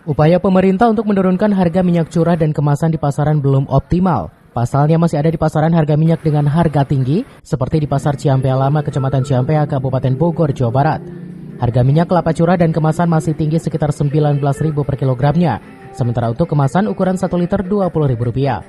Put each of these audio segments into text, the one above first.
Upaya pemerintah untuk menurunkan harga minyak curah dan kemasan di pasaran belum optimal. Pasalnya masih ada di pasaran harga minyak dengan harga tinggi, seperti di Pasar Ciampea Lama, Kecamatan Ciampea, Kabupaten Bogor, Jawa Barat. Harga minyak kelapa curah dan kemasan masih tinggi sekitar Rp19.000 per kilogramnya, sementara untuk kemasan ukuran 1 liter Rp20.000.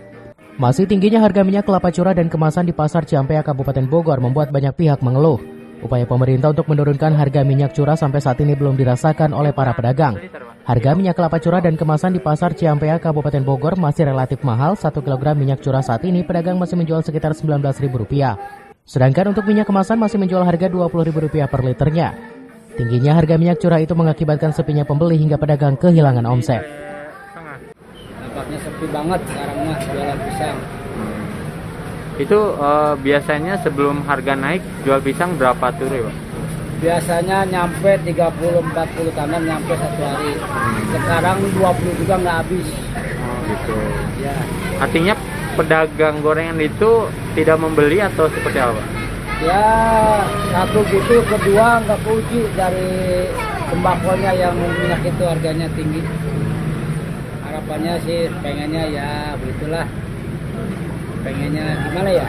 Masih tingginya harga minyak kelapa curah dan kemasan di Pasar Ciampea, Kabupaten Bogor membuat banyak pihak mengeluh. Upaya pemerintah untuk menurunkan harga minyak curah sampai saat ini belum dirasakan oleh para pedagang. Harga minyak kelapa curah dan kemasan di Pasar Ciampea, Kabupaten Bogor masih relatif mahal. 1 kg minyak curah saat ini pedagang masih menjual sekitar Rp19.000. Sedangkan untuk minyak kemasan masih menjual harga Rp20.000 per liternya. Tingginya harga minyak curah itu mengakibatkan sepinya pembeli hingga pedagang kehilangan omset. Nampaknya sepi banget sekarang mah jualan pisang. Itu biasanya sebelum harga naik jual pisang berapa tuh, Pak? Biasanya nyampe 30-40 tandan nyampe satu hari. Sekarang 20 juga nggak habis. Oh gitu. Ya. Artinya pedagang gorengan itu tidak membeli atau seperti apa? Ya satu gitu, kedua nggak puji dari sembakonya yang minyak itu harganya tinggi. Harapannya sih pengennya ya begitulah. Pengennya gimana ya?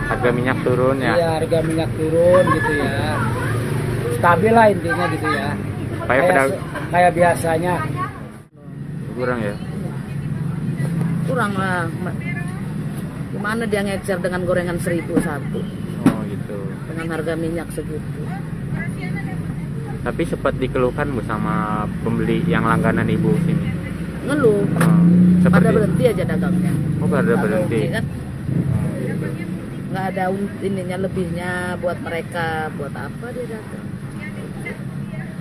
Harga minyak turun ya? Iya, harga minyak turun gitu ya. Stabil lah intinya gitu ya. Kayak biasanya. Kurang ya? Kurang lah. Gimana dia ngecer dengan gorengan 1.001? Oh gitu. Dengan harga minyak segitu. Tapi sempat dikeluhkan Bu sama pembeli yang langganan Ibu sini? Ngeluh. Pada berhenti aja dagangnya. Oh, pada berhenti. Kan? Nggak ada ininya lebihnya buat mereka, buat apa dia dagang.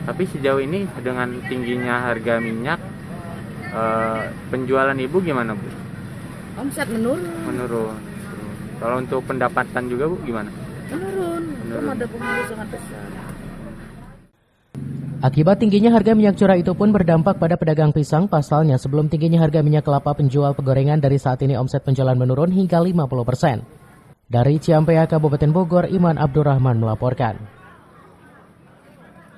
Tapi sejauh ini dengan tingginya harga minyak, penjualan Ibu gimana Bu? Omset menurun. Menurun. Kalau untuk pendapatan juga Bu gimana? Menurun. Belum ada pengaruh sangat besar. Akibat tingginya harga minyak curah itu pun berdampak pada pedagang pisang. Pasalnya sebelum tingginya harga minyak kelapa, penjual pegorengan dari saat ini omset penjualan menurun hingga 50%. Dari Ciampea, Kabupaten Bogor, Iman Abdurrahman melaporkan.